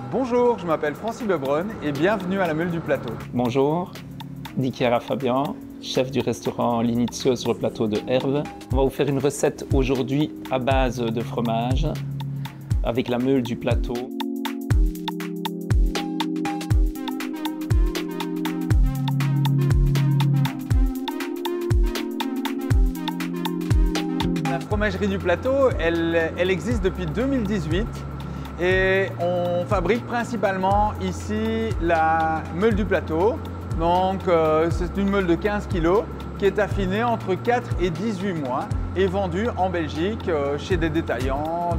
Bonjour, je m'appelle Francis Lebrun et bienvenue à la Meule du Plateau. Bonjour, Di Chiara Fabien, chef du restaurant L'Inizio sur le plateau de Herve. On va vous faire une recette aujourd'hui à base de fromage avec la meule du plateau. La fromagerie du plateau, elle existe depuis 2018 et on fabrique principalement ici la meule du plateau. Donc c'est une meule de 15 kg qui est affinée entre 4 et 18 mois et vendue en Belgique chez des détaillants,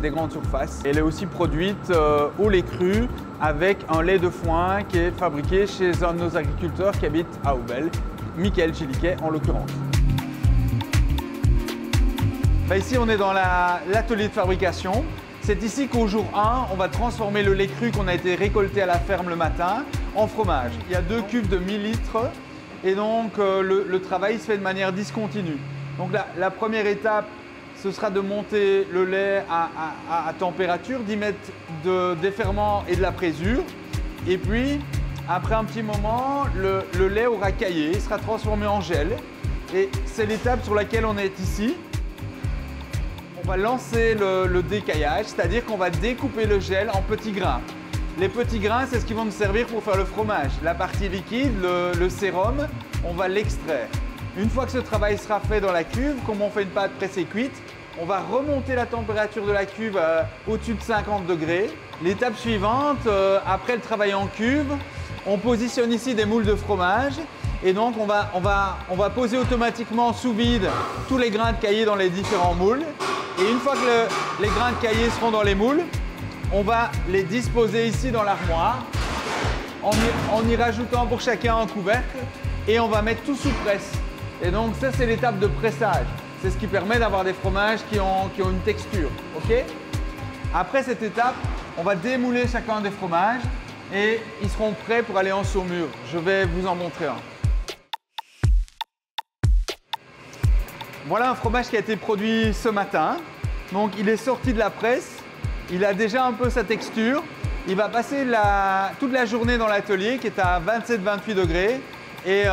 des grandes surfaces. Elle est aussi produite au lait cru avec un lait de foin qui est fabriqué chez un de nos agriculteurs qui habite à Oubel, Michael Gilliquet en l'occurrence. Ici, on est dans l'atelier de fabrication. C'est ici qu'au jour 1, on va transformer le lait cru qu'on a été récolté à la ferme le matin en fromage. Il y a 2 cuves de 1000 litres et donc le travail se fait de manière discontinue. Donc la première étape, ce sera de monter le lait à température, d'y mettre des ferments et de la présure. Et puis, après un petit moment, le lait aura caillé, il sera transformé en gel. Et c'est l'étape sur laquelle on est ici. On va lancer le décaillage, c'est-à-dire qu'on va découper le gel en petits grains. Les petits grains, c'est ce qui vont nous servir pour faire le fromage. La partie liquide, le sérum, on va l'extraire. Une fois que ce travail sera fait dans la cuve, comme on fait une pâte pressée cuite, on va remonter la température de la cuve au-dessus de 50 degrés. L'étape suivante, après le travail en cuve, on positionne ici des moules de fromage. Et donc on va poser automatiquement sous vide tous les grains de caillé dans les différents moules. Et une fois que les grains de caillé seront dans les moules, on va les disposer ici dans l'armoire en y rajoutant pour chacun un couvercle et on va mettre tout sous presse. Et donc ça c'est l'étape de pressage. C'est ce qui permet d'avoir des fromages qui ont une texture. Okay ? Après cette étape, on va démouler chacun des fromages et ils seront prêts pour aller en saumure. Je vais vous en montrer un. Voilà un fromage qui a été produit ce matin. Donc il est sorti de la presse, il a déjà un peu sa texture. Il va passer toute la journée dans l'atelier qui est à 27-28 degrés. Et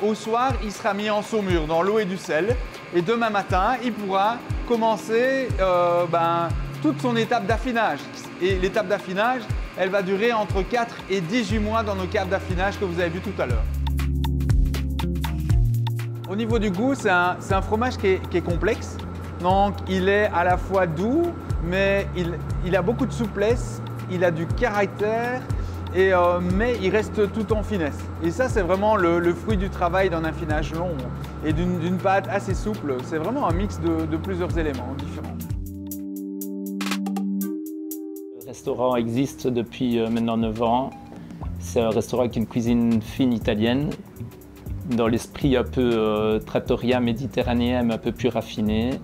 au soir, il sera mis en saumure dans l'eau et du sel. Et demain matin, il pourra commencer toute son étape d'affinage. Et l'étape d'affinage, elle va durer entre 4 et 18 mois dans nos caves d'affinage que vous avez vu tout à l'heure. Au niveau du goût, c'est un fromage qui est complexe. Donc, il est à la fois doux, mais il a beaucoup de souplesse, il a du caractère, mais il reste tout en finesse. Et ça, c'est vraiment le fruit du travail d'un affinage long et d'une pâte assez souple. C'est vraiment un mix de plusieurs éléments différents. Le restaurant existe depuis maintenant 9 ans. C'est un restaurant avec une cuisine fine italienne, dans l'esprit un peu trattoria méditerranéen, mais un peu plus raffiné.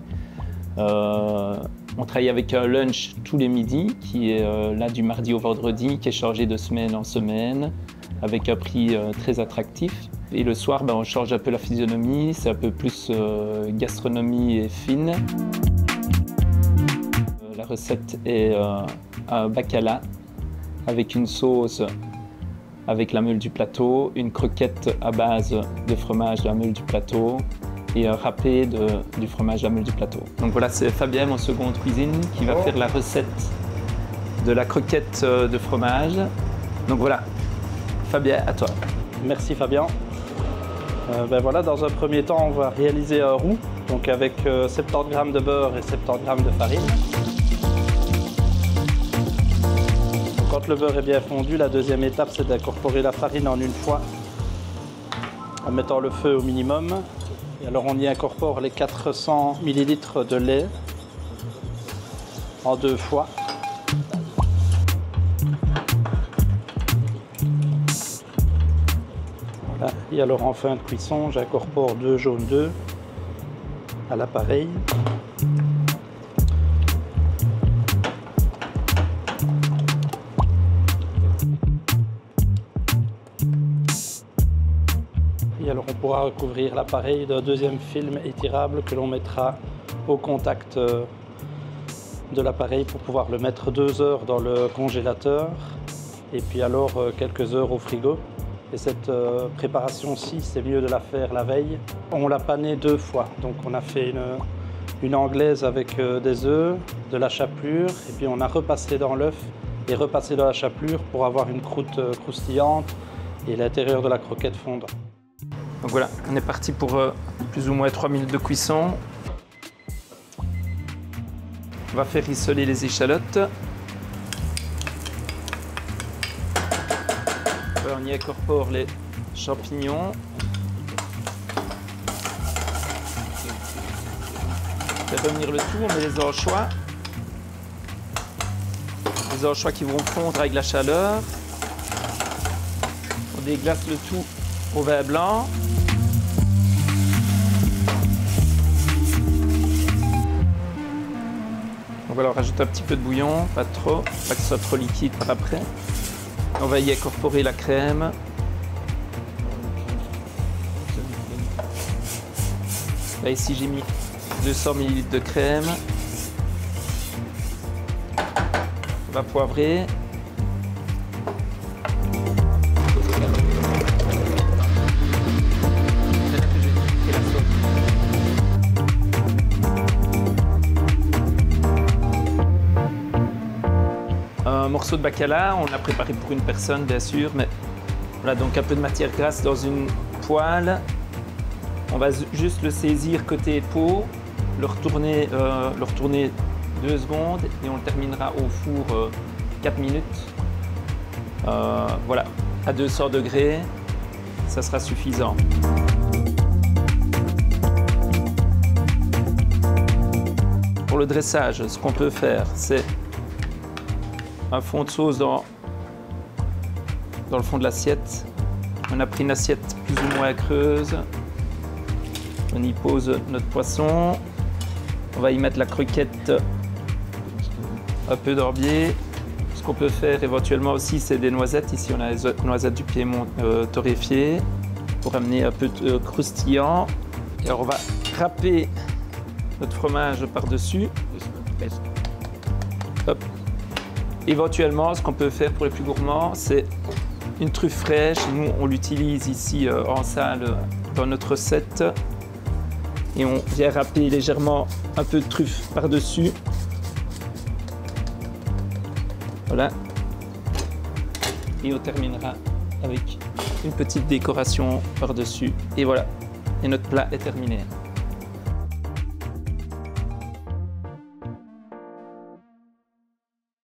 On travaille avec un lunch tous les midis, qui est là du mardi au vendredi, qui est chargé de semaine en semaine, avec un prix très attractif. Et le soir, on change un peu la physionomie, c'est un peu plus gastronomie et fine. La recette est un bacala avec une sauce avec la meule du plateau, une croquette à base de fromage de la meule du plateau et un râpé du fromage de la meule du plateau. Donc voilà, c'est Fabien, mon second cuisine, qui va faire la recette de la croquette de fromage. Donc voilà, Fabien, à toi. Merci Fabien. Voilà, dans un premier temps, on va réaliser un roux, donc avec 70 g de beurre et 70 g de farine. Quand le beurre est bien fondu, la deuxième étape, c'est d'incorporer la farine en une fois, en mettant le feu au minimum. Et alors on y incorpore les 400 ml de lait en 2 fois. Voilà. Et alors en fin de cuisson, j'incorpore 2 jaunes d'œufs à l'appareil. Et alors on pourra recouvrir l'appareil d'un deuxième film étirable que l'on mettra au contact de l'appareil pour pouvoir le mettre 2 heures dans le congélateur et puis alors quelques heures au frigo. Et cette préparation-ci, c'est mieux de la faire la veille. On l'a pané 2 fois, donc on a fait une anglaise avec des œufs, de la chapelure, et puis on a repassé dans l'œuf et repassé dans la chapelure pour avoir une croûte croustillante et l'intérieur de la croquette fondre. Donc voilà, on est parti pour plus ou moins 3 minutes de cuisson. On va faire rissoler les échalotes. On y incorpore les champignons. On fait revenir le tout, on met les anchois. Les anchois qui vont fondre avec la chaleur. On déglace le tout au vin blanc. On va leur rajouter un petit peu de bouillon, pas trop, pas que ce soit trop liquide par après. On va y incorporer la crème. Là ici j'ai mis 200 ml de crème. On va poivrer. Un morceau de bacala, on l'a préparé pour une personne bien sûr, mais voilà, donc un peu de matière grasse dans une poêle. On va juste le saisir côté peau, le retourner 2 secondes et on le terminera au four 4 minutes. Voilà, à 200 degrés, ça sera suffisant. Pour le dressage, ce qu'on peut faire, c'est un fond de sauce dans le fond de l'assiette. On a pris une assiette plus ou moins creuse. On y pose notre poisson. On va y mettre la croquette, un peu d'orbier. Ce qu'on peut faire éventuellement aussi, c'est des noisettes. Ici, on a les noisettes du Piémont torréfiées pour amener un peu de croustillant. Et alors, on va râper notre fromage par-dessus. Hop. Éventuellement, ce qu'on peut faire pour les plus gourmands, c'est une truffe fraîche. Nous, on l'utilise ici en salle dans notre recette. Et on vient râper légèrement un peu de truffe par-dessus. Voilà. Et on terminera avec une petite décoration par-dessus. Et voilà. Et notre plat est terminé.